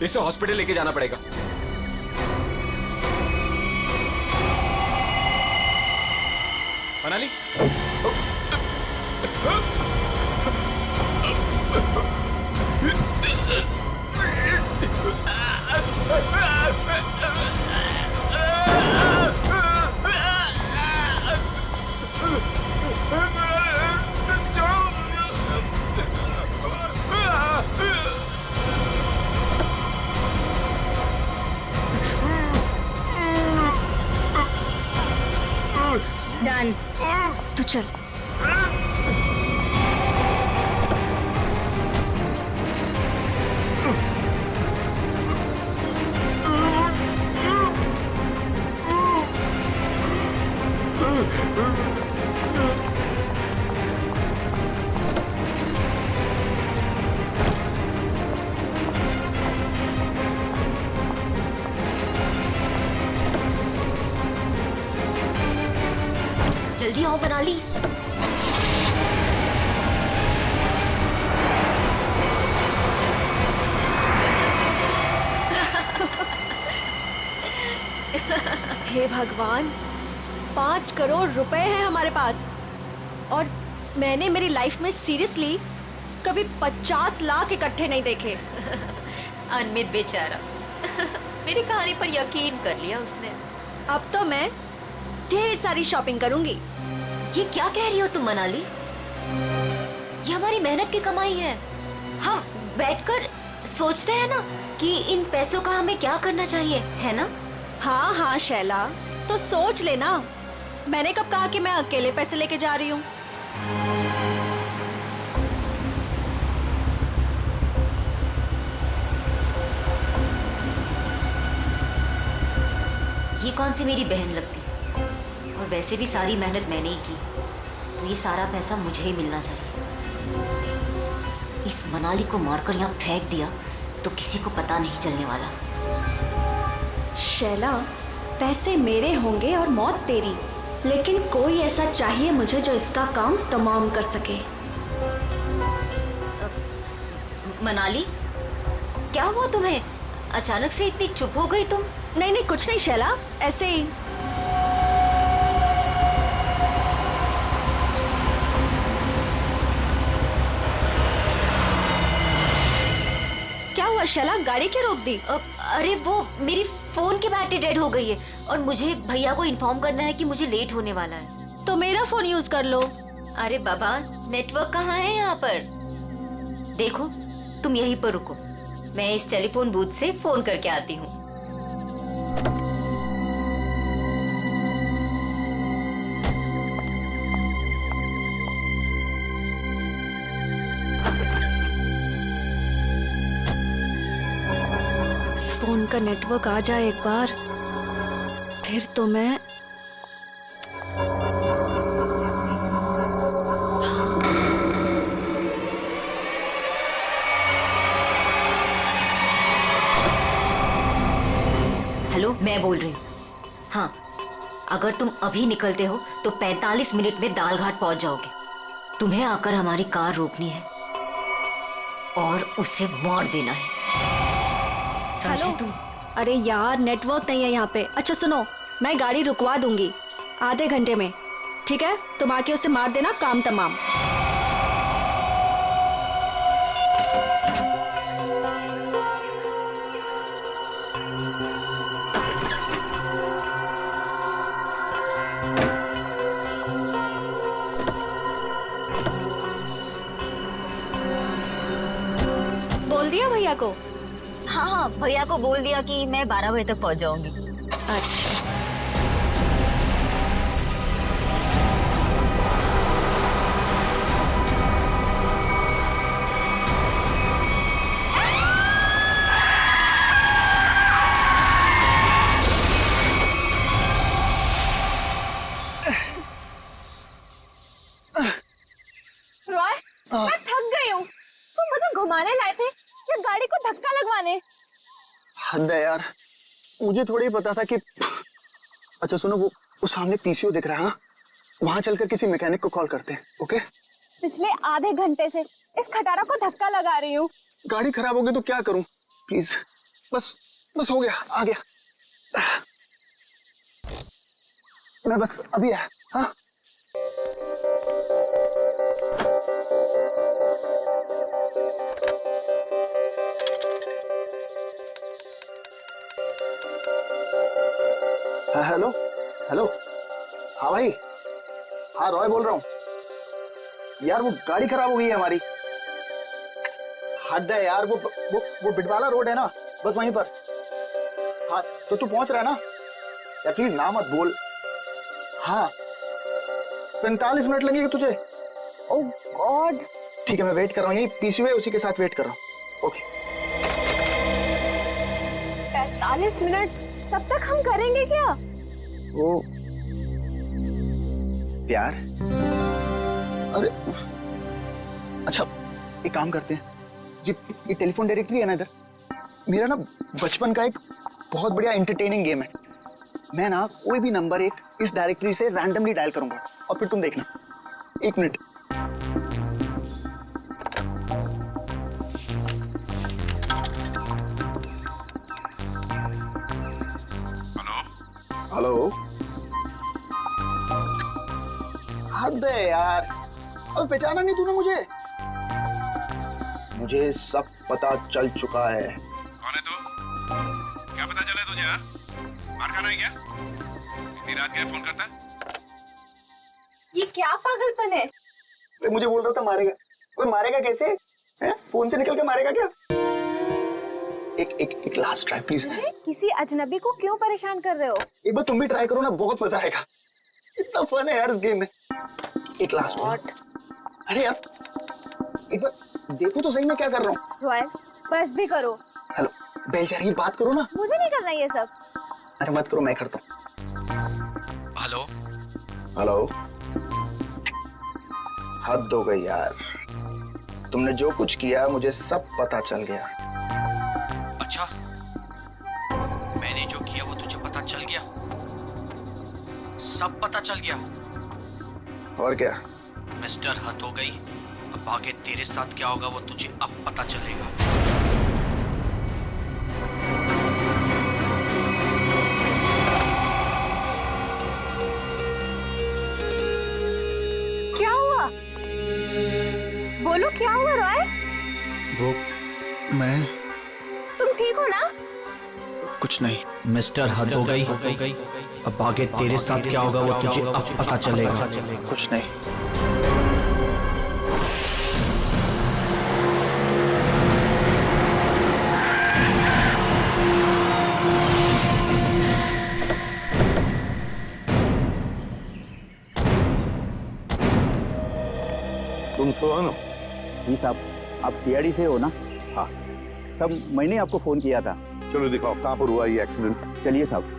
इसे हॉस्पिटल लेके जाना पड़ेगा। मनाली, डन, तू चल। जल्दी आओ मनाली। हे भगवान, 5 करोड़ रुपए हैं हमारे पास और मैंने मेरी लाइफ में सीरियसली कभी 50 लाख इकट्ठे नहीं देखे। अनमित बेचारा मेरी कहानी पर यकीन कर लिया उसने। अब तो मैं ढेर सारी शॉपिंग करूंगी। ये क्या कह रही हो तुम मनाली? ये हमारी मेहनत की कमाई है। हम बैठकर सोचते हैं ना कि इन पैसों का हमें क्या करना चाहिए, है ना? हाँ हाँ शैला, तो सोच लेना। मैंने कब कहा कि मैं अकेले पैसे लेके जा रही हूँ? ये कौन सी मेरी बहन लगती है? और वैसे भी सारी मेहनत मैंने ही की, तो ये सारा पैसा मुझे ही मिलना चाहिए। इस मनाली को मारकर यहाँ फेंक दिया तो किसी को पता नहीं चलने वाला। शैला, पैसे मेरे होंगे और मौत तेरी, लेकिन कोई ऐसा चाहिए मुझे जो इसका काम तमाम कर सके। मनाली, क्या हुआ तुम्हें? अचानक से इतनी चुप हो गई तुम? नहीं नहीं, कुछ नहीं शैला, ऐसे ही। क्या हुआ शैला, गाड़ी क्यों रोक दी? अरे वो मेरी फोन की बैटरी डेड हो गई है और मुझे भैया को इन्फॉर्म करना है कि मुझे लेट होने वाला है। तो मेरा फोन यूज कर लो। अरे बाबा, नेटवर्क कहाँ है यहाँ पर? देखो, तुम यहीं पर रुको, मैं इस टेलीफोन बूथ से फोन करके आती हूँ। इस फोन का नेटवर्क आ जाए एक बार, फिर तो मैं हेलो, मैं बोल रही हूँ। हाँ, अगर तुम अभी निकलते हो तो 45 मिनट में दालघाट पहुंच जाओगे। तुम्हें आकर हमारी कार रोकनी है और उसे मार देना है, समझे हेलो? तुम? अरे यार, नेटवर्क नहीं है यहाँ पे। अच्छा सुनो, मैं गाड़ी रुकवा दूंगी आधे घंटे में, ठीक है? तुम आके उसे मार देना, काम तमाम। बोल दिया भैया को? हाँ हाँ, भैया को बोल दिया कि मैं 12 बजे तक पहुंच जाऊंगी। अच्छा। रॉय, मैं थक गई हूँ। तुम मुझे घुमाने लाए थे या गाड़ी को धक्का लगवाने? हद है यार, मुझे थोड़ी पता था कि। अच्छा सुनो, वो सामने पीसीओ दिख रहा है, हाँ? वहां चलकर किसी मैकेनिक को कॉल करते हैं, ओके? पिछले आधे घंटे से इस खटारा को धक्का लगा रही हूँ। गाड़ी खराब हो गई तो क्या करूं? प्लीज बस बस हो गया, आ गया। मैं बस अभी आया। हाँ हेलो हेलो। हाँ भाई, हाँ रॉय बोल रहा हूँ यार। वो गाड़ी खराब हो गई है हमारी। हद है यार, वो बिटवाला रोड है ना, बस वहीं पर। हाँ तो तू पहुंच रहा है ना यार, प्लीज ना मत बोल। हाँ 45 मिनट लगेंगे तुझे। ओह गॉड। ठीक है मैं वेट कर रहा हूँ, यही पीसीयू है उसी के साथ वेट कर रहा हूँ। ओके 45 मिनट, तब तक हम करेंगे क्या? वो प्यार। अरे अच्छा एक काम करते हैं, ये टेलीफोन डायरेक्टरी है ना इधर, मेरा ना बचपन का एक बहुत बढ़िया एंटरटेनिंग गेम है। मैं ना कोई भी नंबर एक इस डायरेक्टरी से रैंडमली डायल करूंगा और फिर तुम देखना। 1 मिनट। Hello hello. हद है यार, अब पहचाना नहीं तूने मुझे? मुझे सब पता चल चुका है। कौन है तू? क्या पता चला तुझे? हाँ? मार खाना है क्या? इतनी रात क्या फोन करता है? ये क्या पागलपन है? अरे मुझे बोल रहा था मारेगा। ओए मारेगा कैसे? हैं? फोन से निकल के मारेगा क्या? एक लास्ट ट्राई प्लीज। किसी अजनबी को क्यों परेशान कर रहे हो? एक बार तुम भी ट्राई करो ना, बहुत मजा आएगा। इतना फन है यार इस गेम में। एक लास्ट वॉट। अरे यार एक बार देखो तो सही मैं क्या कर रहा हूँ। रॉयल बस भी करो। हेलो बेल जा रही है, बात करो ना। मुझे नहीं करना ये सब। अरे मत करो, मैं करता हूँ। Hello hello. हद हो गई यार, तुमने जो कुछ किया मुझे सब पता चल गया। अच्छा, मैंने जो किया वो तुझे पता चल गया? सब पता चल गया? और क्या? मिस्टर हद हो गई, अब आगे तेरे साथ क्या होगा वो तुझे अब पता चलेगा। क्या हुआ? बोलो क्या हुआ रॉय? वो मैं तुम ठीक हो ना? कुछ नहीं। मिस्टर हद हो गई, अब आगे तेरे साथ क्या होगा वो तुझे अब पता चलेगा। कुछ नहीं। तुम सोहन हो? जी साहब, आप सीआईडी से हो ना? हाँ। तब मैंने आपको फोन किया था। चलो दिखाओ कहाँ पर हुआ ये एक्सीडेंट। चलिए साहब।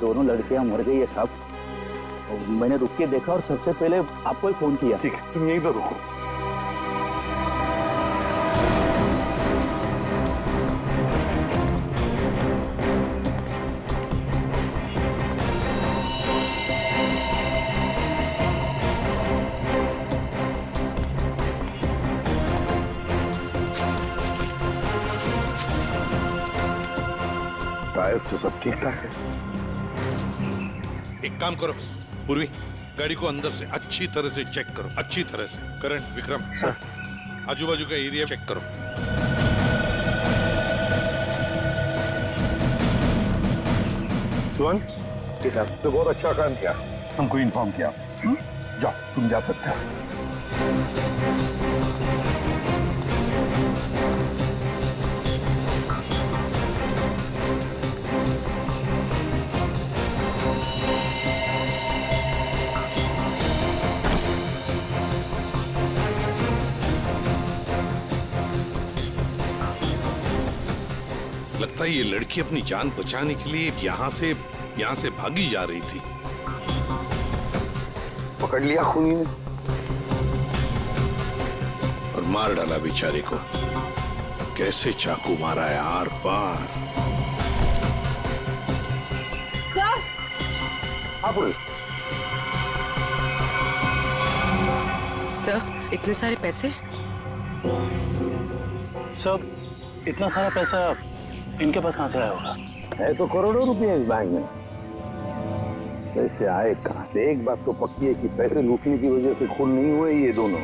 दोनों लड़कियां मर गई है साहब, और मैंने रुक के देखा और सबसे पहले आपको ही फोन किया। ठीक है तुम यहीं पर रुको। टायर से सब ठीक ठाक है। एक काम करो पूर्वी, गाड़ी को अंदर से अच्छी तरह से चेक करो, अच्छी तरह से। करण, विक्रम सर, आजू बाजू का एरिया चेक करो। सुमन जी साहब। तो बहुत अच्छा काम किया, हमको इन्फॉर्म किया। जाओ तुम जा सकते हो। लगता है ये लड़की अपनी जान बचाने के लिए यहाँ से भागी जा रही थी। पकड़ लिया खूनी ने और मार डाला बेचारे को। कैसे चाकू मारा है आर पार। सर हाँ पुलिस। सर इतने सारे पैसे? सर इतना सारा पैसा इनके पास कहाँ से आया होगा? है तो करोड़ों रुपए इस बैंक में। पैसे आए कहाँ से? एक बात तो पक्की है कि पैसे लूटने की वजह से खून नहीं हुए ये दोनों।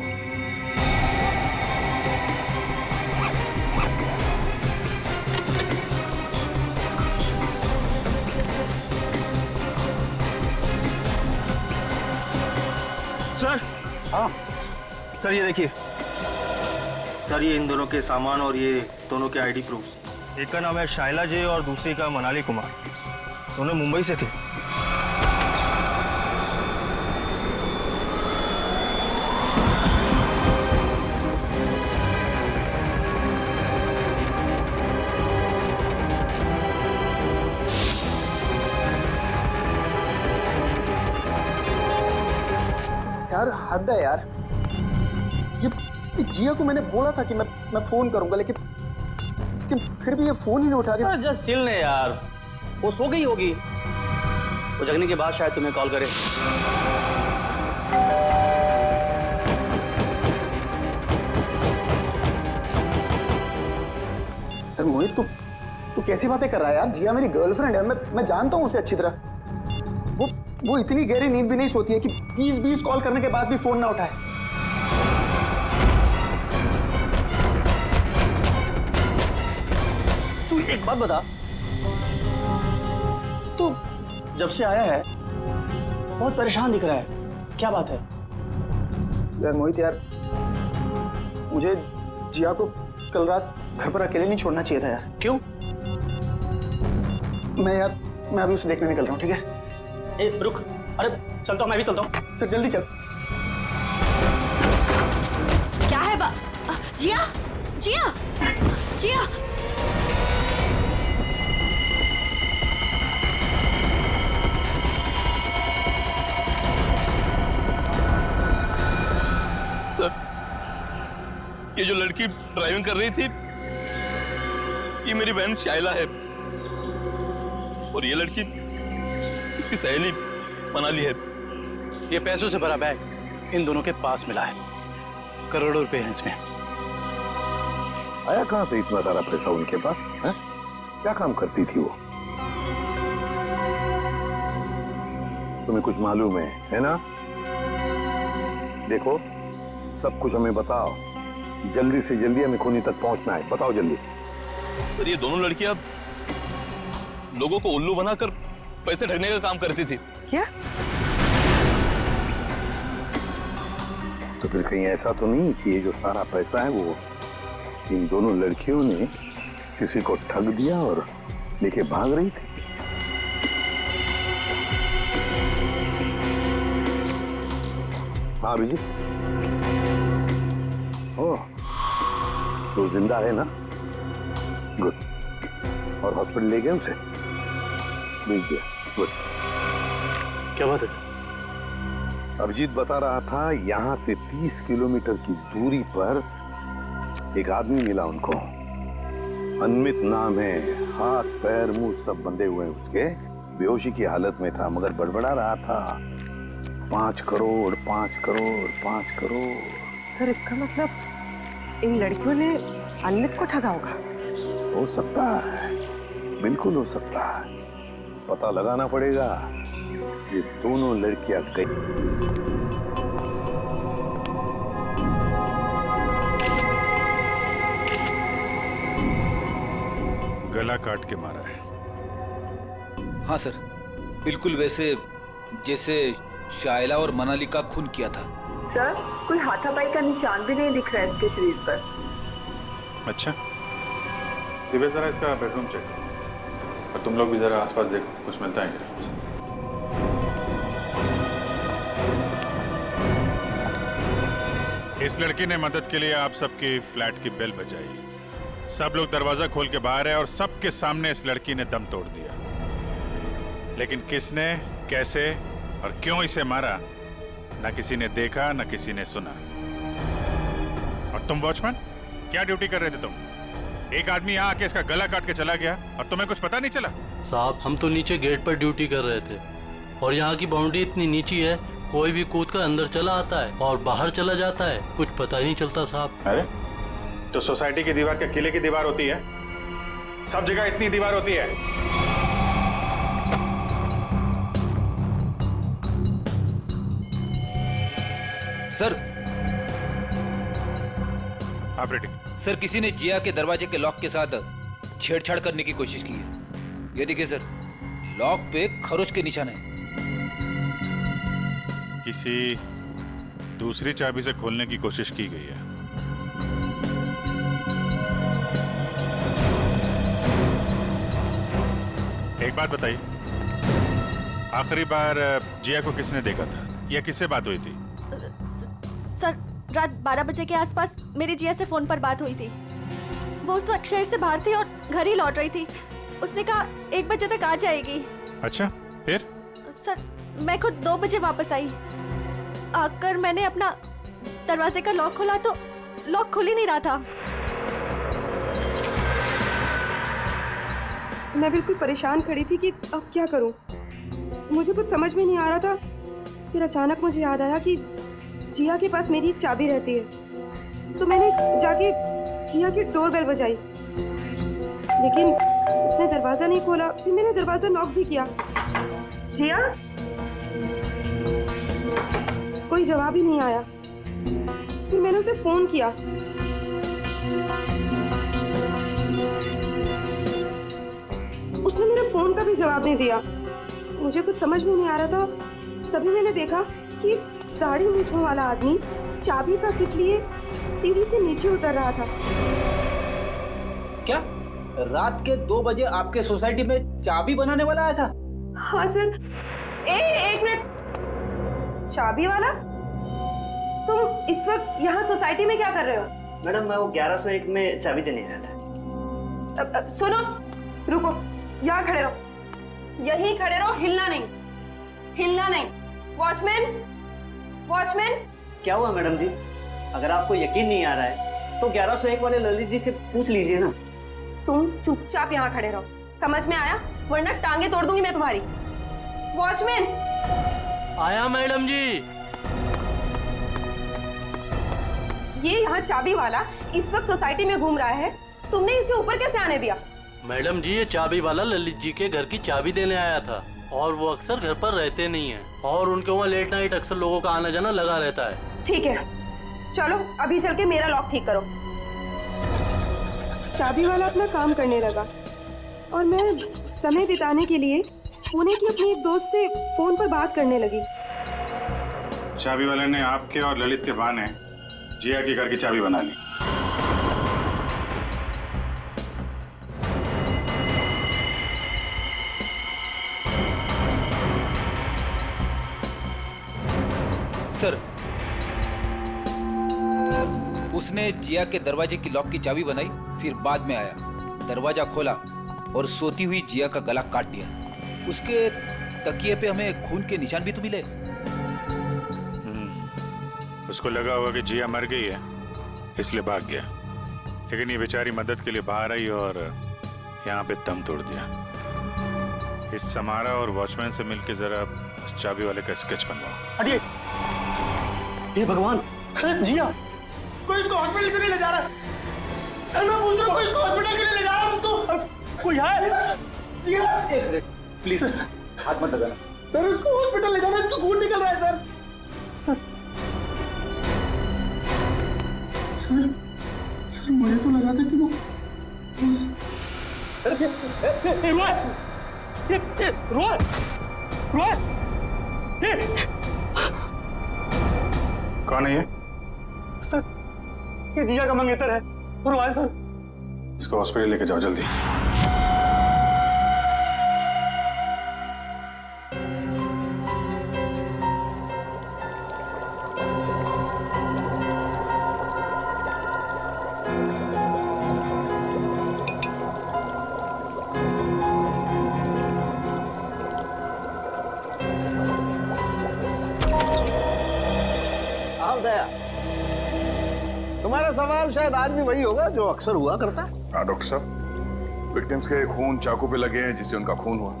सर, हाँ सर ये देखिए सर, ये इन दोनों के सामान और ये दोनों के आईडी प्रूफ। एक का नाम है शाइला जे और दूसरी का मनाली कुमार। दोनों मुंबई से थे। यार हद है यार। ये जिया को मैंने बोला था कि मैं फोन करूंगा, लेकिन फिर भी ये फोन ही नहीं उठा रही। जस्ट चिल ले यार, वो सो गई होगी। वो जगने के बाद शायद तुम्हें कॉल करे। अरे मोहित, तू कैसी बातें कर रहा है यार? जिया मेरी गर्लफ्रेंड है, मैं जानता हूँ उसे अच्छी तरह। वो इतनी गहरी नींद भी नहीं सोती है कि 20 कॉल करने के बाद भी फोन ना उठाए। तू एक बात बता, तू जब से आया है बहुत परेशान दिख रहा है, क्या बात है? यार मोहित यार, मुझे जिया को कल रात घर पर अकेले नहीं छोड़ना चाहिए था यार। क्यों? मैं अभी उसे देखने निकल रहा हूँ, ठीक है? ए रुक, अरे चलता हूँ, मैं भी चलता हूँ। सर जल्दी चल। क्या है जिया जिया जिया। सर, ये जो लड़की ड्राइविंग कर रही थी ये मेरी बहन शाइला है, और ये लड़की उसकी सहेली मनाली है। ये पैसों से भरा बैग इन दोनों के पास मिला है, करोड़ों रुपए हैं इसमें। आया कहाँ से इतना सारा पैसा उनके पास है? क्या काम करती थी वो? तुम्हें कुछ मालूम है ना? देखो, सब कुछ हमें बताओ, जल्दी से जल्दी हमें खूनी तक पहुंचना है। बताओ जल्दी। सर, ये दोनों लड़कियां लोगों को उल्लू बनाकर पैसे ठगने का काम करती थी। क्या? तो फिर कहीं ऐसा तो नहीं कि ये जो सारा पैसा है वो इन दोनों लड़कियों ने किसी को ठग दिया और लेके भाग रही थी? हाँ अभिजीत, ओह, तो जिंदा है ना? गुड। और हॉस्पिटल ले गए उसे? भेज दिया। गुड। क्या बात है सर? अभिजीत बता रहा था यहाँ से 30 किलोमीटर की दूरी पर एक आदमी मिला उनको। अनमित नाम है, हाथ पैर मुंह सब बंधे हुए हैं उसके, बेहोशी की हालत में था मगर बड़बड़ा रहा था 5 करोड़ 5 करोड़ 5 करोड़। सर इसका मतलब इन लड़कियों ने अनमित को ठगा होगा? हो सकता है, बिल्कुल हो सकता है। पता लगाना पड़ेगा। ये दोनों लड़कियां गई। गला काट के मारा है। हाँ सर, बिल्कुल वैसे जैसे शाइला और मनाली का खून किया था। सर कोई हाथापाई का निशान भी नहीं दिख रहा है इसके शरीर पर। अच्छा, दिव्या जरा इसका बेडरूम चेक करो, और तुम लोग भी जरा आसपास देखो, कुछ मिलता है क्या? इस लड़की ने मदद के लिए आप सबकी फ्लैट की बेल बजाई। सब लोग दरवाजा खोल के बाहर है और सबके सामने इस लड़की ने दम तोड़ दिया। लेकिन किसने, कैसे और क्यों इसे मारा, ना किसी ने देखा ना किसी ने सुना। और तुम वॉचमैन, क्या ड्यूटी कर रहे थे तुम? एक आदमी यहाँ आके इसका गला काट के चला गया और तुम्हें कुछ पता नहीं चला? साहब, हम तो नीचे गेट पर ड्यूटी कर रहे थे और यहाँ की बाउंड्री इतनी नीची है, कोई भी कूद कर अंदर चला आता है और बाहर चला जाता है, कुछ पता ही नहीं चलता साहब। अरे तो सोसाइटी की दीवार क्या किले की दीवार होती है? सब जगह इतनी दीवार होती है। सर। ऑपरेटिंग। सर, किसी ने जिया के दरवाजे के लॉक के साथ छेड़छाड़ करने की कोशिश की है। ये देखिए सर, लॉक पे खरोच के निशान है। किसी दूसरी चाबी से खोलने की कोशिश की गई है। एक बात बताइए, आखिरी बार जिया को किसने देखा था या किससे बात हुई थी? सर, रात 12 बजे के आसपास मेरी जिया से फोन पर बात हुई थी। वो उस वक्त शहर से बाहर थी और घर ही लौट रही थी। उसने कहा 1 बजे तक आ जाएगी। अच्छा, फिर? सर, मैं खुद 2 बजे वापस आई। आकर मैंने अपना दरवाजे का लॉक खोला तो लॉक खुल ही नहीं रहा था। मैं बिल्कुल परेशान खड़ी थी कि अब क्या करूं। मुझे कुछ समझ में नहीं आ रहा था। फिर अचानक मुझे याद आया कि जिया के पास मेरी एक चाबी रहती है, तो मैंने जाके जिया की डोरबेल बजाई, लेकिन उसने दरवाजा नहीं खोला। फिर मैंने दरवाजा नॉक भी किया। जिया, कोई जवाब ही नहीं आया। फिर मैंने उसे फोन किया। उसने मेरे फोन का भी जवाब नहीं दिया। मुझे कुछ समझ में नहीं आ रहा था। तभी मैंने देखा कि दाढ़ी मूंछों वाला आदमी चाबी का किट लिए सीढ़ी से नीचे उतर रहा था। क्या रात के 2 बजे आपके सोसाइटी में चाबी बनाने वाला आया था? हाँ सर। एक मिनट, चाबी वाला? तुम इस वक्त यहाँ सोसाइटी में क्या कर रहे हो? मैडम, मैं वो 1101 में चाबी देने आया था। सुनो, रुको, यहाँ खड़े रहो, यहीं खड़े रहो, हिलना नहीं, हिलना नहीं। Watchman, watchman. क्या हुआ मैडम जी? अगर आपको यकीन नहीं आ रहा है तो 1101 वाले ललित जी से पूछ लीजिए ना। तुम चुपचाप यहाँ खड़े रहो, समझ में आया? वरना टांगे तोड़ दूंगी मैं तुम्हारी। वॉचमैन। आया मैडम जी। ये यहाँ चाबी वाला इस वक्त सोसाइटी में घूम रहा है। तुमने इसे ऊपर कैसे आने दिया? मैडम जी, ये चाबी वाला ललित जी के घर की चाबी देने आया था और वो अक्सर घर पर रहते नहीं हैं और उनके वहाँ लेट नाइट अक्सर लोगों का आना जाना लगा रहता है। ठीक है, चलो अभी चल के मेरा लॉक ठीक करो। चाबी वाला अपना काम करने लगा और मैं समय बिताने के लिए पुणे की अपनी एक दोस्त से फोन पर बात करने लगी। चाबी वाले ने आपके और ललित के बहाने जिया के घर की चाबी बना ली। सर, उसने जिया के दरवाजे की लॉक की चाबी बनाई, फिर बाद में आया, दरवाजा खोला और सोती हुई जिया का गला काट दिया। उसके तकिए पे हमें खून के निशान भी तो मिले। उसको लगा होगा कि जिया मर गई है, इसलिए भाग गया। लेकिन ये बेचारी मदद के लिए बाहर आई और यहाँ पे दम तोड़ दिया। इस समारा और वॉचमैन से मिलकर जरा चाबी वाले का स्केच बनवाओ। अरे ये भगवान, जिया, कोई इसको हॉस्पिटल क्यों नहीं ले जा रहा? मैं पूछ रहा हूँ, कोई इसको हॉस्पिटल क्यों नहीं ले जा रहा? उसको कोई है? जिया, प्लीज हाथ मत लगाना। सर, उसको हॉस्पिटल ले जाना, इसको खून निकल रहा है सर। सर मुझे तो लगा था कि वो कौन है ये? सर, ये जिया का मंगेतर है। रोय सर, इसको हॉस्पिटल लेके जाओ जल्दी। तुम्हारा सवाल शायद आज भी वही होगा जो अक्सर हुआ करता है। हाँ डॉक्टर साहब, विक्टिम्स के खून चाकू पे लगे हैं जिससे उनका खून हुआ।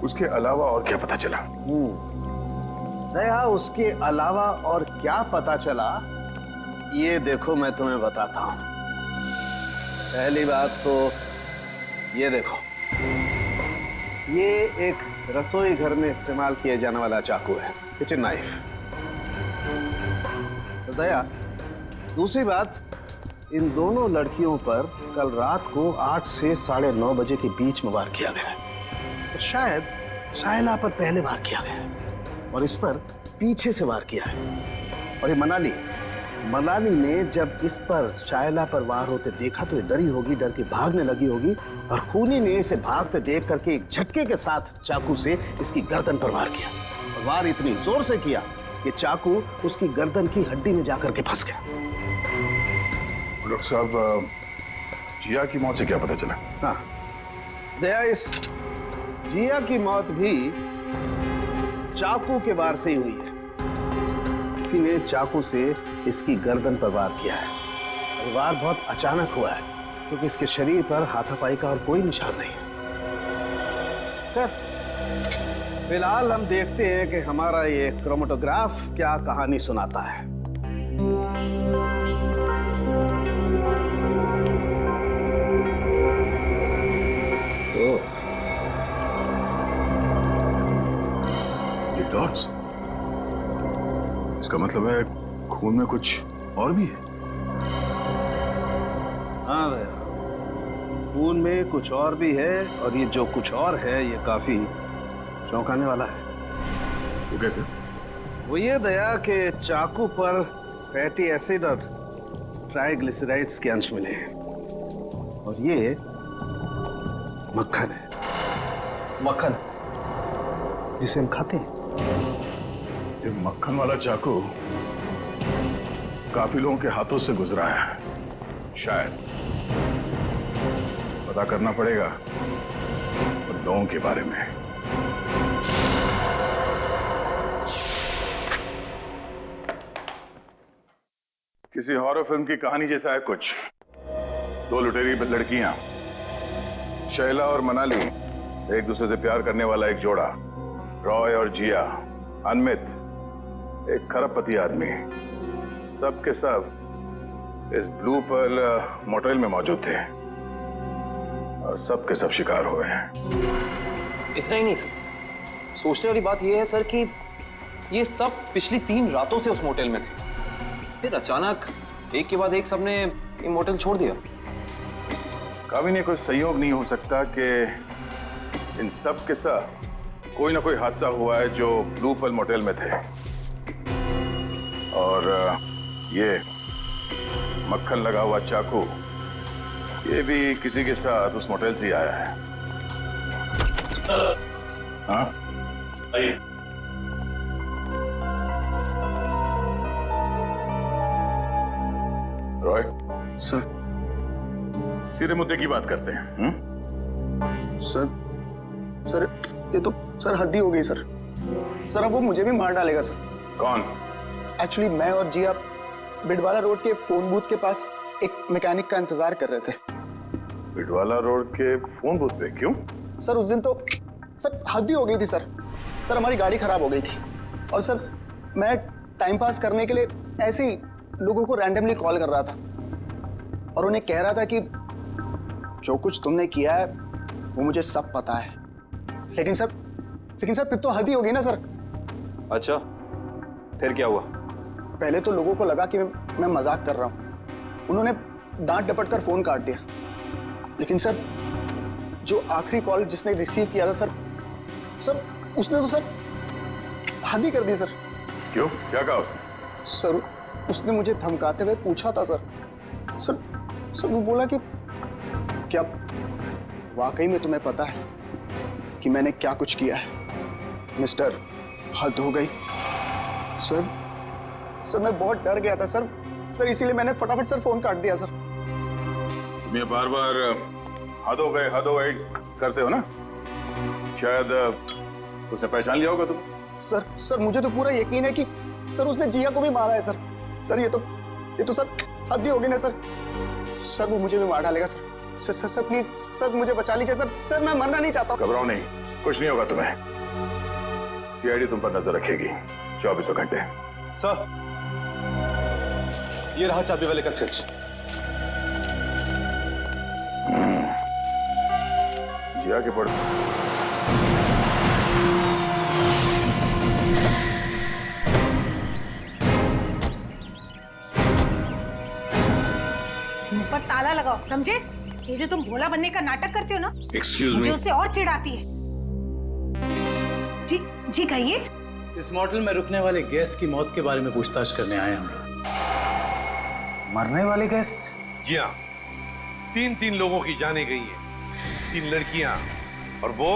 उसके अलावा और क्या पता चला? दया, उसके अलावा और क्या पता चला, ये देखो मैं तुम्हें बताता हूँ। पहली बात तो ये देखो, ये एक रसोई घर में इस्तेमाल किया जाने वाला चाकू है, किचन नाइफ। तो दया, दूसरी बात, इन दोनों लड़कियों पर कल रात को 8 से 9:30 बजे के बीच में वार किया गया है। तो शायद शाइला पर पहले वार किया गया है और इस पर पीछे से वार किया है। और ये मनाली ने जब इस पर शाइला पर वार होते देखा तो ये डरी होगी, डर के भागने लगी होगी और खूनी ने इसे भागते देख करके एक झटके के साथ चाकू से इसकी गर्दन पर वार किया। और वार इतनी जोर से किया कि चाकू उसकी गर्दन की हड्डी में जाकर के फंस गया। डॉक्टर साहब, जिया की मौत से क्या पता चला? हाँ दया, इस जिया की मौत भी चाकू के वार से ही हुई है। किसी ने चाकू से इसकी गर्दन पर वार किया है। और वार बहुत अचानक हुआ है क्योंकि इसके शरीर पर हाथापाई का और कोई निशान नहीं है। खैर, फिलहाल हम देखते हैं कि हमारा ये क्रोमेटोग्राफ क्या कहानी सुनाता है। ये डॉट्स, इसका मतलब है खून में कुछ और भी है। हाँ भैया, खून में कुछ और भी है और ये जो कुछ और है ये काफी चौंकाने वाला है। वो कैसे? वो ये दया कि चाकू पर फैटी एसिड और ट्राइग्लिसराइड्स के अंश मिले हैं और ये मक्खन है। मक्खन जिसे हम खाते हैं। ये मक्खन वाला चाकू काफी लोगों के हाथों से गुजरा है। शायद पता करना पड़ेगा उन लोगों के बारे में। किसी हॉरर फिल्म की कहानी जैसा है कुछ। 2 लुटेरी लड़कियां, शैला और मनाली, एक दूसरे से प्यार करने वाला एक जोड़ा, रॉय और जिया, अनमित, एक खरबपति आदमी, सब के सब इस ब्लू पर्ल मोटेल में मौजूद थे और सब के सब शिकार हुए हैं। इतना ही नहीं सर, सोचने वाली बात यह है सर कि ये सब पिछली 3 रातों से उस मोटेल में थे, फिर अचानक एक के बाद एक सबने ये मोटेल छोड़ दिया। कभी नहीं कोई संयोग नहीं हो सकता कि इन सब के साथ कोई ना कोई हादसा हुआ है जो ब्लू पर्ल मोटेल में थे और ये मक्खन लगा हुआ चाकू ये भी किसी के साथ उस मोटेल से ही आया है। हाँ आइए। रॉय सर, सीधे मुद्दे की बात करते हैं। सर ये तो सर हद ही हो गई सर। सर अब वो मुझे भी मार डालेगा सर। कौन? एक्चुअली मैं और जिया बिडवाला रोड के फोन बूथ के पास एक मैकेनिक का इंतजार कर रहे थे। बिडवाला रोड के फोन बूथ पे? क्यों? सर उस दिन तो सर हद ही हो गई थी सर। सर हमारी गाड़ी खराब हो गई थी और सर मैं टाइम पास करने के लिए ऐसे ही लोगों को रैंडमली कॉल कर रहा था और उन्हें कह रहा था कि जो कुछ तुमने किया है वो मुझे सब पता है। लेकिन सर फिर तो हद ही होगी ना सर। अच्छा, फिर क्या हुआ? पहले तो लोगों को लगा कि मैं मजाक कर रहा हूँ। उन्होंने डांट डपट कर फोन काट दिया। लेकिन सर जो आखिरी कॉल जिसने रिसीव किया था सर उसने तो सर हद ही कर दी सर। क्यों? क्या कहा उसने? सर उसने मुझे धमकाते हुए पूछा था सर वो बोला कि क्या वाकई में तुम्हें पता है कि मैंने क्या कुछ किया है? मिस्टर, हद हो गई। सर मैं बहुत डर गया था सर इसीलिए मैंने फटाफट सर फोन काट दिया सर। तुम ये बार बार हद हो गई करते हो ना? शायद उसने पहचान लिया होगा तुम। सर मुझे तो पूरा यकीन है कि सर उसने जिया को भी मारा है सर ये तो सर हद ही होगी ना सर वो मुझे भी मार डालेगा सर प्लीज सर मुझे बचा लीजिए सर मैं मरना नहीं चाहता। घबराओ नहीं, कुछ नहीं होगा तुम्हें। सीआईडी तुम पर नजर रखेगी 24 घंटे। सर ये रहा चाबी वाले का स्विच। जिया के पड़ मुंह पर ताला लगाओ, समझे? ये जो तुम भोला बनने का नाटक करते हो ना, Excuse me? मुझे उससे और चिढ़ाती है। जी जी कहिए। इस मोटेल में रुकने वाले गेस्ट की मौत के बारे में पूछताछ करने आए हम लोग। मरने वाले गेस्ट? जी हाँ, 3 लोगों की जाने गई है, 3 लड़कियां, और वो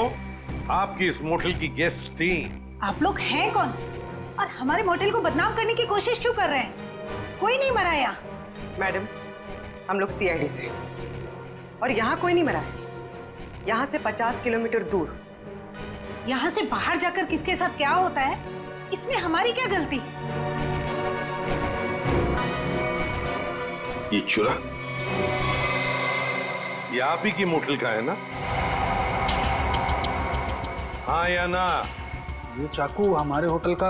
आपकी इस मोटेल की गेस्ट थी। आप लोग हैं कौन और हमारे मोटेल को बदनाम करने की कोशिश क्यों कर रहे हैं? कोई नहीं मरा यहाँ। मैडम, हम लोग सीआईडी से, और यहाँ कोई नहीं मरा है। यहाँ से 50 किलोमीटर दूर। यहाँ से बाहर जाकर किसके साथ क्या होता है, इसमें हमारी क्या गलती? ये चुरा, ये आप ही की मोटेल का है ना? हाँ या ना? ये चाकू हमारे होटल का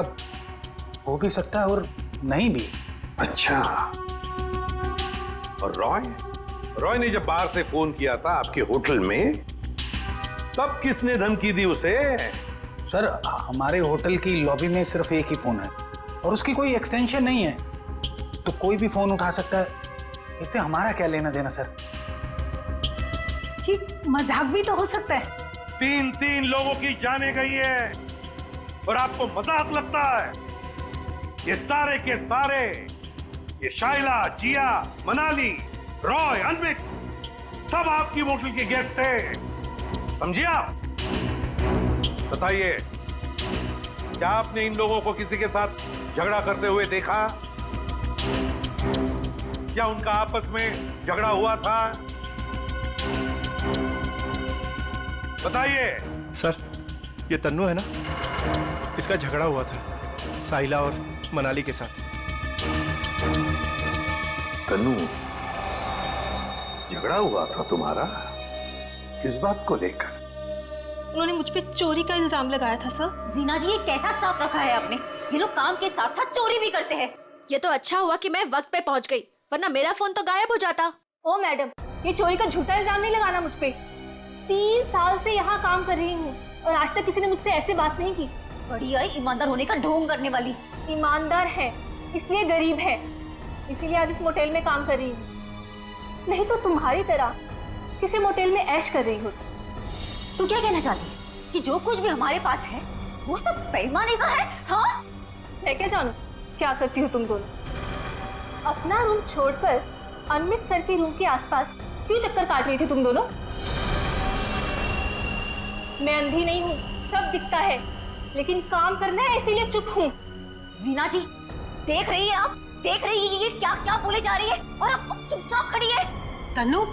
हो भी सकता है और नहीं भी। अच्छा, और रॉय ने जब बाहर से फोन किया था आपके होटल में, तब किसने धमकी दी उसे? सर, हमारे होटल की लॉबी में सिर्फ एक ही फोन है और उसकी कोई एक्सटेंशन नहीं है, तो कोई भी फोन उठा सकता है। इससे हमारा क्या लेना देना सर? ये मजाक भी तो हो सकता है। 3 लोगों की जाने गई है और आपको मजाक लगता है? ये सारे के सारे, ये शाइला, जिया, मनाली, रॉय, अनविक, सब आपकी मोटेल के गेस्ट थे, समझिए आप? बताइए, क्या आपने इन लोगों को किसी के साथ झगड़ा करते हुए देखा? क्या उनका आपस में झगड़ा हुआ था? बताइए। सर, ये तन्नू है ना, इसका झगड़ा हुआ था साहिला और मनाली के साथ। तन्नू, झगड़ा हुआ था तुम्हारा? किस बात को लेकर? उन्होंने मुझ पे चोरी का इल्जाम लगाया था सर। जीना जी, ये कैसा स्टाफ रखा है आपने? ये लोग काम के साथ साथ चोरी भी करते हैं। ये तो अच्छा हुआ कि मैं वक्त पे पहुंच गई, वरना मेरा फोन तो गायब हो जाता। ओ मैडम, ये चोरी का झूठा इल्जाम नहीं लगाना मुझ पे। 3 साल से यहाँ काम कर रही हूँ और आज तक किसी ने मुझसे ऐसे बात नहीं की। बड़ी आई ईमानदार होने का ढोंग करने वाली। ईमानदार है इसलिए गरीब है, इसीलिए आज इस मोटेल में काम कर रही हूँ, नहीं तो तुम्हारी तरह किसी मोटेल में ऐश कर रही हो। तू क्या कहना चाहती है कि जो कुछ भी हमारे पास है वो सब बेईमानी का है? हाँ, मैं क्या जानूं क्या करती हो तुम दोनों? अपना रूम छोड़कर अनमित सर के रूम के आसपास क्यों चक्कर काट रही थी तुम दोनों? मैं अंधी नहीं हूँ, सब दिखता है, लेकिन काम करना है इसीलिए चुप हूँ। जीना जी, देख रही है आप? देख रही है ये क्या क्या बोले जा रही है और अब चुपचाप खड़ी है। तन्नू,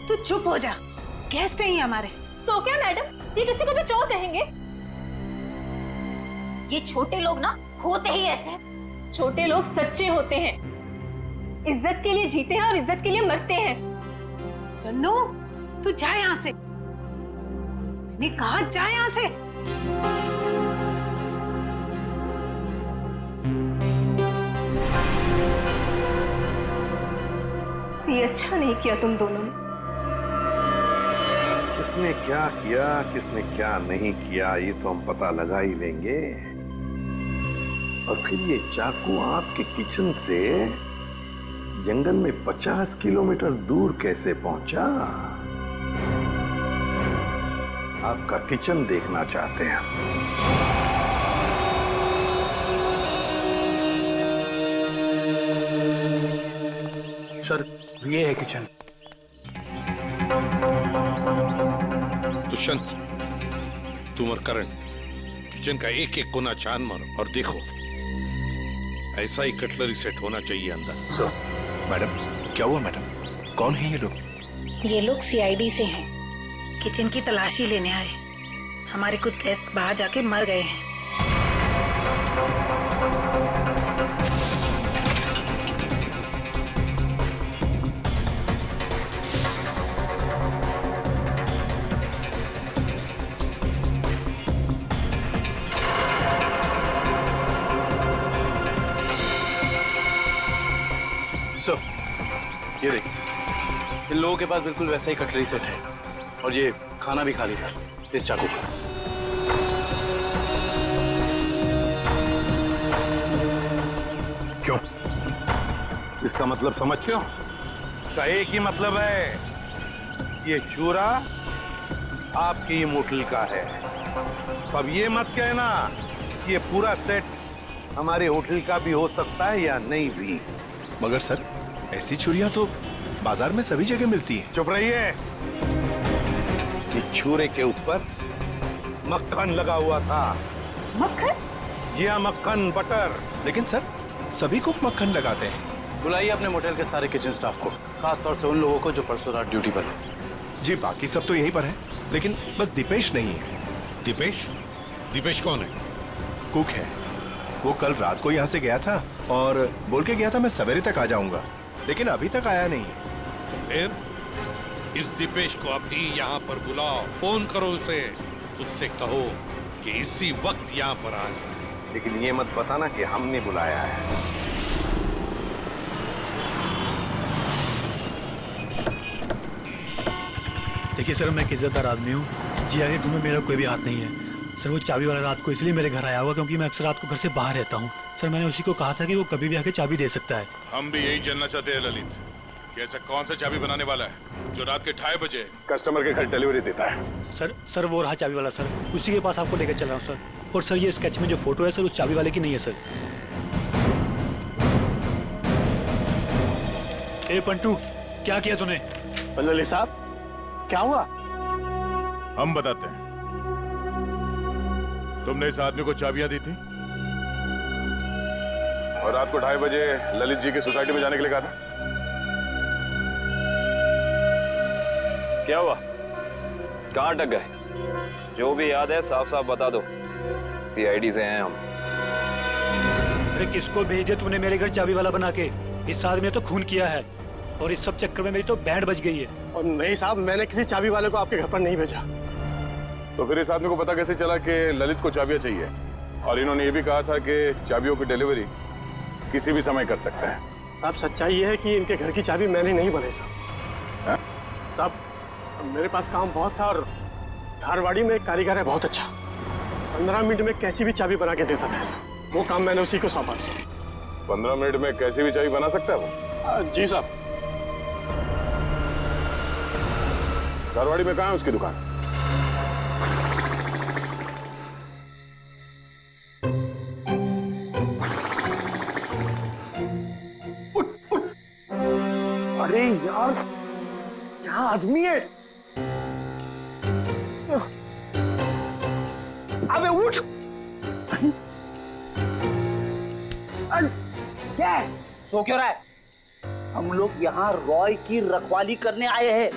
तू चुप हो जा, गेस्ट है हमारे। तो क्या मैडम, ये किसी को भी चोर कहेंगे? ये छोटे लोग ना होते ही ऐसे। छोटे लोग सच्चे होते हैं, इज्जत के लिए जीते हैं और इज्जत के लिए मरते हैं। तन्नू, तू जा यहाँ से, मैंने कहा जा यहाँ से। ये अच्छा नहीं किया तुम दोनों ने। किसने क्या किया, किसने क्या नहीं किया, ये तो हम पता लगा ही लेंगे। और फिर ये चाकू आपके किचन से जंगल में 50 किलोमीटर दूर कैसे पहुंचा? आपका किचन देखना चाहते हैं। सर, ये है किचन। दुष्यंत, तुम और करण किचन का एक एक कोना छान मारो और देखो, ऐसा ही कटलरी सेट होना चाहिए अंदर। मैडम, क्या हुआ मैडम? कौन है ये लोग? ये लोग सीआईडी से हैं, किचन की तलाशी लेने आए। हमारे कुछ गेस्ट बाहर जाके मर गए हैं। ये देखिए, इन लोगों के पास बिल्कुल वैसा ही कटलरी सेट है और ये खाना भी खा ली था इस चाकू का। क्यों? इसका मतलब समझते हो? इसका एक ही मतलब है, ये चूरा आपकी होटल का है। अब ये मत कहना कि ये पूरा सेट हमारे होटल का भी हो सकता है या नहीं भी। मगर सर, ऐसी छुरियां तो बाजार में सभी जगह मिलती हैं। चुप रहिए। इस छुरे के ऊपर मक्खन लगा हुआ था। मक्खन? जी हाँ, मक्खन, बटर। लेकिन सर, सभी कुक मक्खन लगाते हैं। बुलाइए अपने मोटेल के सारे किचन स्टाफ को, खास तौर से उन लोगों को जो परसों रात ड्यूटी पर थे। जी, बाकी सब तो यहीं पर है, लेकिन बस दीपेश नहीं है। दीपेश? दीपेश कौन है? कुक है। वो कल रात को यहाँ से गया था और बोल के गया था मैं सवेरे तक आ जाऊंगा, लेकिन अभी तक आया नहीं है। फिर इस दीपेश को अभी यहाँ पर बुलाओ, फोन करो उसे, उससे कहो कि इसी वक्त यहाँ पर आ जाए। लेकिन ये मत बताना कि हमने बुलाया है। देखिए सर, मैं एक इज्जतदार आदमी हूँ, जिया के घर में मेरा कोई भी हाथ नहीं है। सर, वो चाबी वाला रात को इसलिए मेरे घर आया हुआ क्योंकि मैं अक्सर रात को घर से बाहर रहता हूँ। सर, मैंने उसी को कहा था कि वो कभी भी आके चाबी दे सकता है। हम भी यही जानना चाहते हैं ललित, कि ऐसा कौन सा चाबी बनाने वाला है जो रात के 2:30 बजे कस्टमर के घर डिलीवरी देता है। सर वो रहा चाबी वाला सर, उसी के पास आपको लेकर चल रहा हूँ सर। और सर, ये स्केच में जो फोटो है सर, उस चाबी वाले की नहीं है सर। ए पंटू, क्या किया तूने? ललित साहब, क्या हुआ? हम बताते हैं। तुमने इस आदमी को चाबियां दी थी और रात को 2:30 बजे ललित जी की सोसाइटी में जाने के लिए कहा था। क्या हुआ? कहाँ अटक गए? जो भी याद है साफ साफ बता दो, सीआईडी से हैं हम। अरे किसको भेज दे तूने मेरे घर चाबी वाला बना के? इस आदमी ने तो खून किया है और इस सब चक्कर में मेरी तो बैंड बज गई है। और नहीं साहब, मैंने किसी चाबी वाले को आपके घर पर नहीं भेजा। तो फिर इस आदमी को पता कैसे चला कि ललित को चाबियां चाहिए? और इन्होंने ये भी कहा था कि चाबियों की डिलीवरी किसी भी समय कर सकते हैं। साहब, सच्चाई ये है कि इनके घर की चाबी मैंने नहीं बनाई साहब। साहब, मेरे पास काम बहुत था और धारवाड़ी में एक कारीगर है बहुत अच्छा, 15 मिनट में कैसी भी चाबी बना के दे सकता है साहब। वो काम मैंने उसी को सौंपा। 15 मिनट में कैसी भी चाबी बना सकता है वो? जी साहब। धारवाड़ी में कहाँ है उसकी दुकान? अरे यार, क्या आदमी है? अबे उठ! क्या है? सो क्यों रहा है? हम लोग यहाँ रॉय की रखवाली करने आए हैं।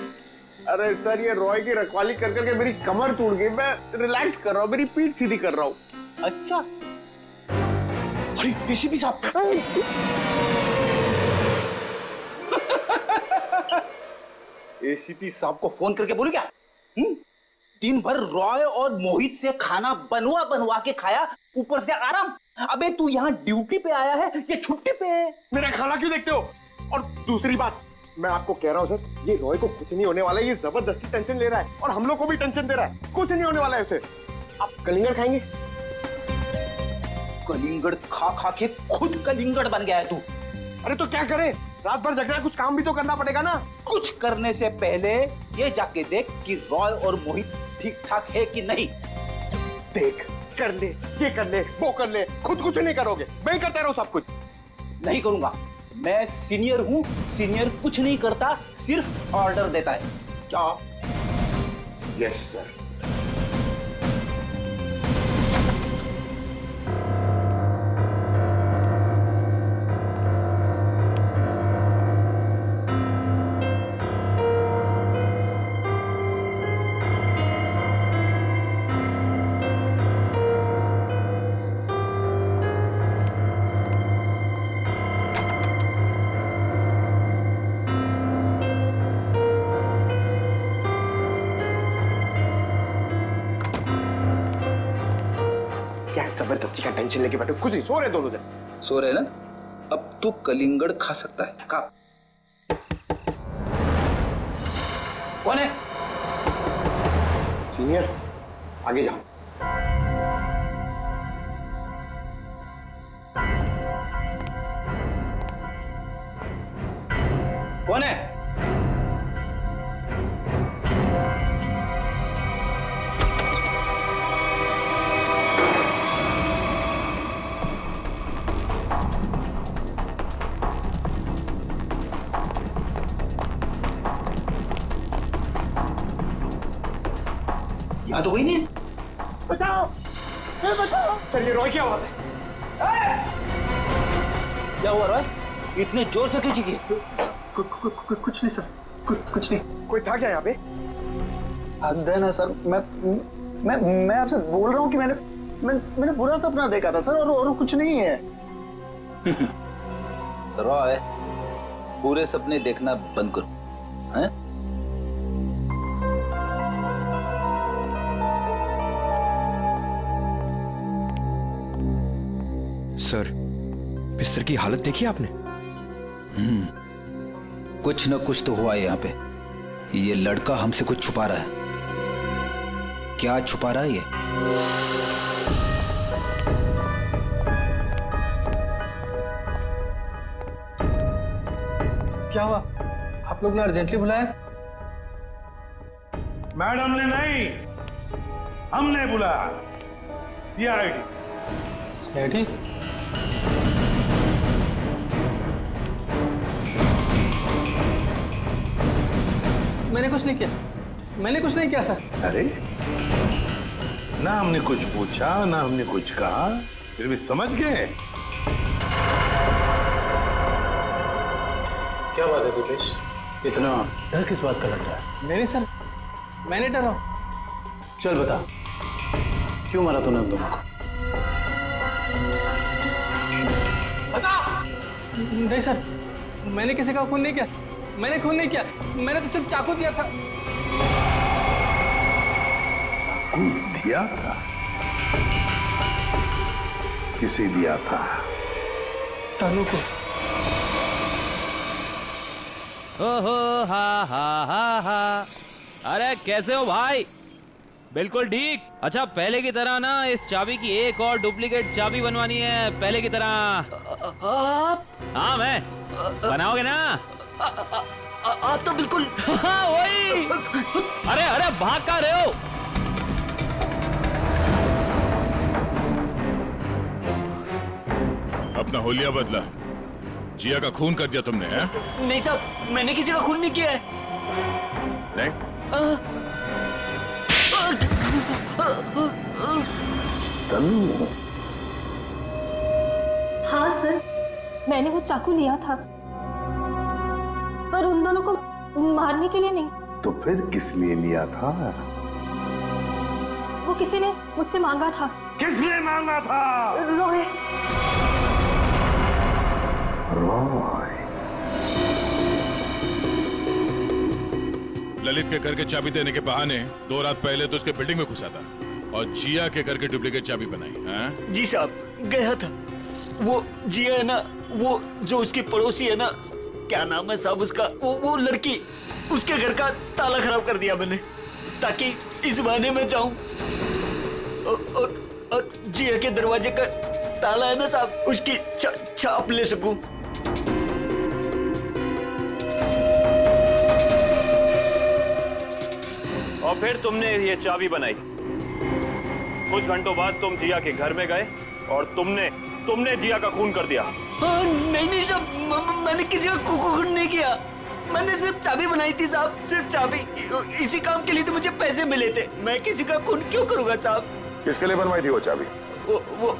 अरे सर, ये रॉय की रखवाली कर करके मेरी कमर टूट गई। मैं रिलैक्स कर रहा हूँ, मेरी पीठ सीधी कर रहा हूँ। अच्छा। अरे एसीपी साहब! एसीपी साहब को फोन करके बोलू क्या? दिन भर रॉय और मोहित से खाना बनवा बनवा के खाया, ऊपर से आराम। अबे तू यहाँ ड्यूटी पे आया है या छुट्टी पे है? मेरा खाना क्यों देखते हो? और दूसरी बात, मैं आपको कह रहा हूँ सर, ये रॉय को कुछ नहीं होने वाला है। ये जबरदस्ती टेंशन ले रहा है और हम लोग को भी टेंशन दे रहा है। कुछ नहीं होने वाला है उसे। आप कलिंगड़ खाएंगे? कलिंगड़ खा खा के खुद कलिंगड़ बन गया है तू। अरे तो क्या करे? रात भर जगना है, कुछ काम भी तो करना पड़ेगा ना। कुछ करने से पहले ये जाके देख कि रॉय और मोहित ठीक ठाक है कि नहीं। देख, कर ले, ये कर ले, वो कर ले, खुद कुछ नहीं करोगे? मैं ही करता रहूं सब कुछ? नहीं करूंगा। मैं सीनियर हूं, सीनियर कुछ नहीं करता, सिर्फ ऑर्डर देता है। जाओ। Yes sir. जबरदस्ती का टेंशन लेके बैठो, कुछ नहीं, सो रहे दोनों दिन। सो रहे ना? अब तू कलिंगड़ खा सकता है। खा। कौन है? सीनियर आगे जाओ। कौन है? यहाँ तो कोई नहीं है। बचाओ, बचाओ। सर ये रॉय की आवाज है। क्या हुआ रॉय? इतने जोर से क्यों चीखी? कुछ नहीं सर, कुछ नहीं। कोई था क्या यहाँ पे? हद है ना सर, मैं आपसे बोल रहा हूँ कि मैंने बुरा सपना देखा था सर, और कुछ नहीं है। रॉय, पूरे सपने देखना बंद करो, हैं? सर, बिस्तर की हालत देखी आपने? कुछ न कुछ तो हुआ है यहाँ पे। ये लड़का हमसे कुछ छुपा रहा है। क्या छुपा रहा है ये? क्या हुआ? आप लोग ने अर्जेंटली बुलाया? मैडम ने नहीं, हमने बुलाया। सीआईडी। सीआईडी? मैंने कुछ नहीं किया, मैंने कुछ नहीं किया सर। अरे ना हमने कुछ पूछा ना हमने कुछ कहा, फिर भी समझ गए। क्या बात है दिपेश, इतना डर किस बात का लग रहा है? नहीं सर, मैंने डरा। चल बता, क्यों मारा तूने उन दोनों को? बता। नहीं सर, मैंने किसी का खून नहीं किया, मैंने खून नहीं किया, मैंने तो सिर्फ चाकू दिया था। दिया था? किसे दिया था? तनु को। ओहो हा हा हा हा। अरे कैसे हो भाई? बिल्कुल ठीक। अच्छा पहले की तरह ना इस चाबी की एक और डुप्लीकेट चाबी बनवानी है, पहले की तरह। आप? हाँ मैं। बनाओगे ना? आप तो बिल्कुल। हाँ वही। अरे अरे भाग कहाँ रहे हो? अपना होलिया बदला। जिया का खून कर दिया तुमने, हैं? नहीं साहब, मैंने किसी का खून नहीं किया है। नहीं? तनु। हाँ सर, मैंने वो चाकू लिया था, पर उन दोनों को मारने के लिए नहीं। तो फिर किस लिए लिया था? वो किसी ने मुझसे मांगा था। किसने मांगा था? रॉय। रॉय। ललित के घर के चाबी देने के बहाने 2 रात पहले तो उसके बिल्डिंग में घुसा था और जिया के घर के डुप्लीकेट चाबी बनाई, हैं? जी साहब, गया था। वो जिया है ना, वो जो उसकी पड़ोसी है ना, क्या नाम है साहब उसका, वो लड़की, उसके घर का ताला खराब कर दिया मैंने, ताकि इस बहाने में जाऊं और जिया के दरवाजे का ताला है ना साहब, उसकी छाप ले सकूं। और फिर तुमने ये चाबी बनाई। कुछ घंटों बाद तुम जिया के घर में गए और तुमने जिया का खून कर दिया। नहीं साहब, मैंने किसी का खून नहीं किया। मैंने सिर्फ चाबी बनाई थी साहब, सिर्फ चाबी। इसी काम के लिए तो मुझे पैसे मिले थे। मैं किसी का खून क्यों करूंगा साहब? किसके लिए बनवाई थी वो चाबी? वो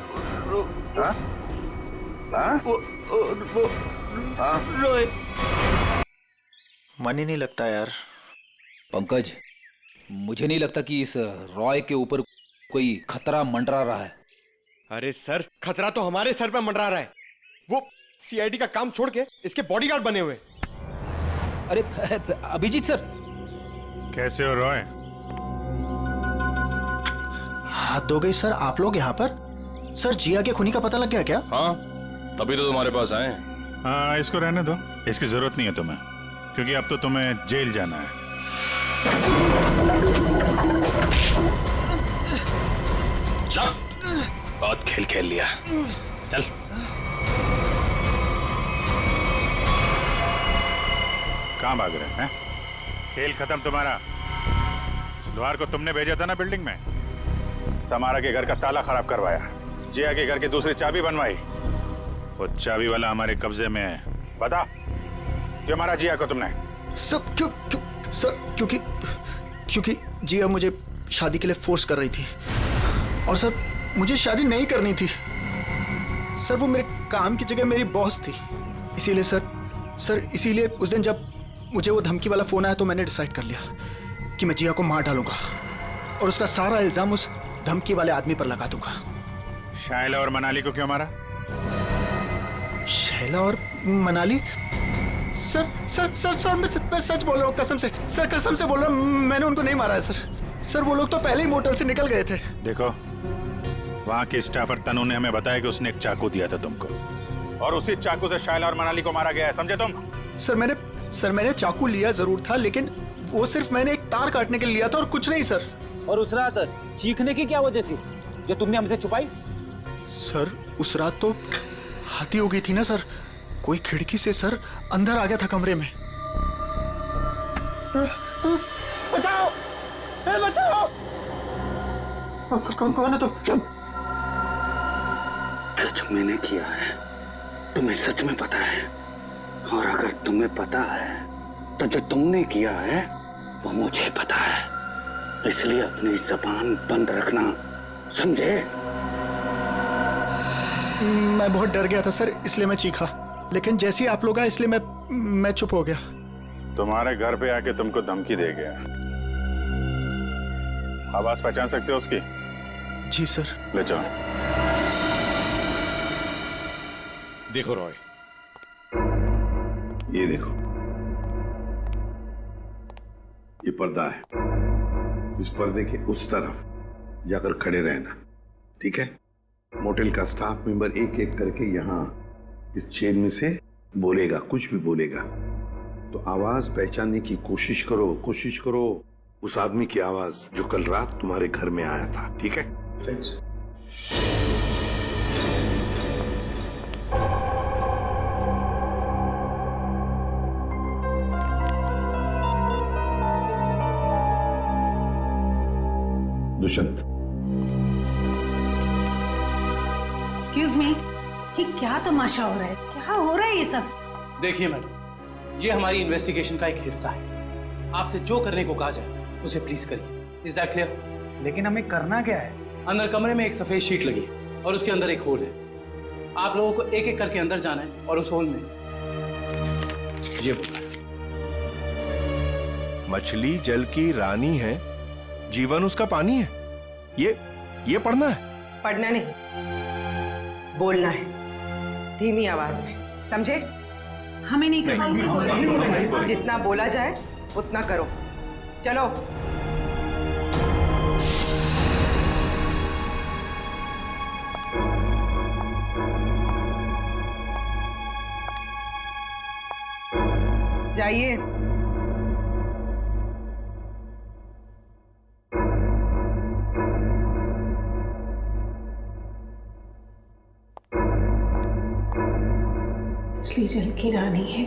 रोहित। मन ही नहीं लगता यार। पंकज, मुझे नहीं लगता कि इस रॉय के ऊपर कोई खतरा मंडरा रहा है। अरे सर, खतरा तो हमारे सर पे मंडरा रहा है। वो सीआईडी का काम छोड़ के इसके बॉडीगार्ड बने हुए। अरे अभिजीत सर। कैसे हो रॉय? हाथ धो गई सर, आप लोग यहाँ पर? सर, जिया के खूनी का पता लग गया क्या? हाँ, तभी तो तुम्हारे पास आए। हाँ, इसको रहने दो, इसकी जरूरत नहीं है तुम्हें, क्योंकि अब तो तुम्हें जेल जाना है। चल, बहुत खेल खेल लिया, चल। कहाँ भाग रहे हैं? खेल खत्म तुम्हारा। सुधार को तुमने भेजा था ना बिल्डिंग में, समारा के घर का ताला खराब करवाया, जिया के घर की दूसरी चाबी बनवाई। वो चाबी वाला हमारे कब्जे में है। बता क्यों मारा जिया को तुमने? सब क्योंकि जिया मुझे शादी के लिए फोर्स कर रही थी, और सर मुझे शादी नहीं करनी थी। सर वो मेरे काम की जगह मेरी बॉस थी, इसीलिए इसीलिए उस दिन जब मुझे वो धमकी वाला फोन आया तो मैंने डिसाइड कर लिया कि मैं जिया को मार डालूंगा और उसका सारा इल्जाम उस धमकी वाले आदमी पर लगा दूंगा। शायला और मनाली को क्यों मारा? शैला और मनाली? सर मैं सच बोल रहा हूँ, कसम से सर, कसम से बोल रहा हूँ, मैंने उनको नहीं मारा है सर। वो लोग तो पहले ही मोटल से निकल गए थे। देखो, वहाँ के स्टाफर तनु ने हमें बताया कि उसने एक चाकू दिया था तुमको, और उसी चाकू से शायला और मनाली को मारा गया है, समझे तुम? सर मैंने चाकू लिया जरूर था, लेकिन वो सिर्फ मैंने एक तार काटने के लिए लिया था और कुछ नहीं सर। और उस रात चीखने की क्या वजह थी जो तुमने हमसे छुपाई? सर उस रात तो हाथी हो गई थी ना सर, कोई खिड़की से सर अंदर आ गया था कमरे में। बचाओ, बचाओ! कौन है तुम? जो मैंने किया है तुम्हें सच में पता है, और अगर तुम्हें पता है तो जो तुमने किया है वो मुझे पता है, इसलिए अपनी जबान बंद रखना, समझे? मैं बहुत डर गया था सर, इसलिए मैं चीखा, लेकिन जैसे ही आप लोग आए इसलिए मैं चुप हो गया। तुम्हारे घर पे आके तुमको धमकी दे गया, आवाज पहचान सकते हो उसकी? जी सर। ले जाओ। देखो रॉय, ये देखो, ये पर्दा है, इस पर्दे के उस तरफ जाकर खड़े रहना, ठीक है? मोटेल का स्टाफ मेंबर एक एक करके यहाँ इस चेन में से बोलेगा, कुछ भी बोलेगा तो आवाज पहचानने की कोशिश करो उस आदमी की आवाज जो कल रात तुम्हारे घर में आया था, ठीक है? दुष्यंत। एक्सक्यूज मी, ये क्या तमाशा हो रहा है? क्या हो रहा है ये सब? देखिए मैडम, ये हमारी इन्वेस्टिगेशन का एक हिस्सा है। आपसे जो करने को कहा जाए उसे प्लीज करिए। Is that clear? लेकिन हमें करना क्या है? अंदर कमरे में एक सफेद शीट लगी है और उसके अंदर एक होल है। आप लोगों को एक एक करके अंदर जाना है और उस होल में ये मछली जल की रानी है, जीवन उसका पानी है, ये पढ़ना है? पढ़ना नहीं, बोलना है, धीमी आवाज में, समझे? हमें नहीं करना। जितना बोला जाए उतना करो। चलो। जाइए। मछली जल की रानी है,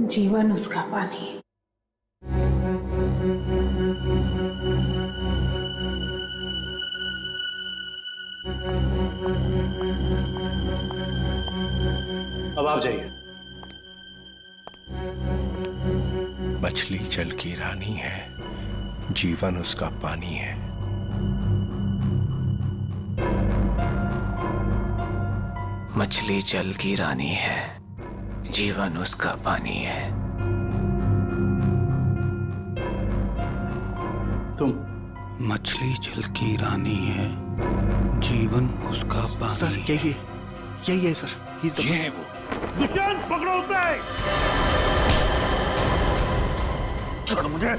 जीवन उसका पानी है। अब आप जाइए। मछली जल की रानी है, जीवन उसका पानी है। मछली जल की रानी है, जीवन उसका पानी है। तुम? मछली जल की रानी है, जीवन उसका पानी। सर यही है सर, ये है वो। दुष्यंत, पकड़ो उसे! छोड़ो मुझे!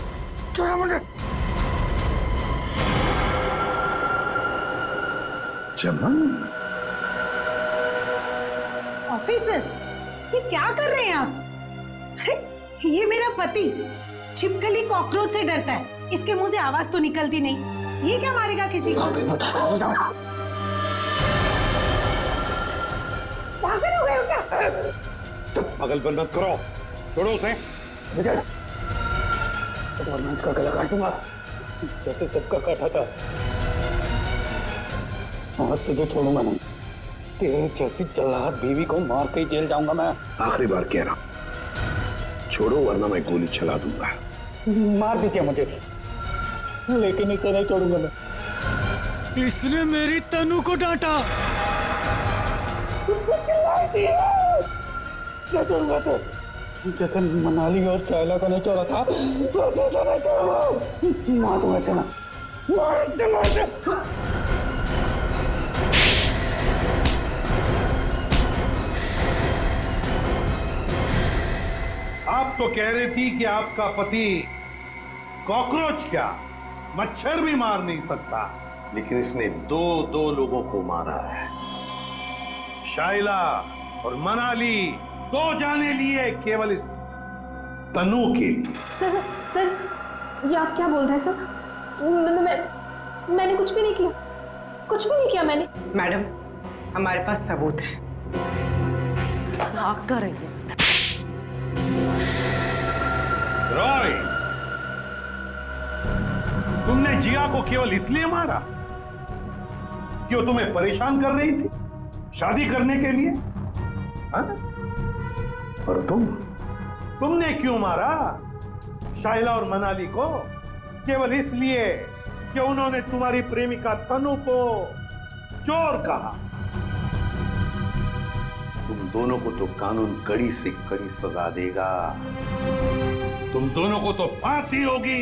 चमन, ऑफिसर्स, ये क्या कर रहे हैं आप? अरे ये मेरा पति छिपकली कॉकरोच से डरता है, इसके मुंह से आवाज तो निकलती नहीं, ये क्या मारेगा किसी को? पागल हो गए हो क्या? पागलपन मत करो, छोड़ो उसे। वरना इसका गला काटूंगा जैसे सबका काटा था। और तुझे छोड़ूंगा नहीं, तेरे जैसी जल्लाद बीवी को मार के ही जेल जाऊंगा मैं। आखिरी बार कह रहा हूं, छोड़ो वरना मैं गोली चला दूंगा। मार दीजिए मुझे, लेकिन इसे नहीं छोड़ूंगा मैं। इसने मेरी तनु को डांटा। क्या छोड़ूंगा तो? जैसे मनाली और शायला को नहीं छोड़ा था, वैसे नहीं छोड़ूंगा। मार दूंगा इसे, मार दूंगा। आप तो कह रही थी कि आपका पति कॉकरोच क्या मच्छर भी मार नहीं सकता, लेकिन इसने दो लोगों को मारा है। शाइला और मनाली, 2 जाने लिए केवल इस तनु के लिए। सर, ये आप क्या बोल रहे हैं सर? मैंने कुछ भी नहीं किया, कुछ भी नहीं किया मैंने। मैडम, हमारे पास सबूत है। भाग कर रही है। रॉय, तुमने जिया को केवल इसलिए मारा कि वो तुम्हें परेशान कर रही थी शादी करने के लिए? हाँ? और तुमने क्यों मारा शाइला और मनाली को? केवल इसलिए कि उन्होंने तुम्हारी प्रेमिका तनु को चोर कहा। तुम दोनों को तो कानून कड़ी से कड़ी सजा देगा। तुम दोनों को तो फांसी होगी।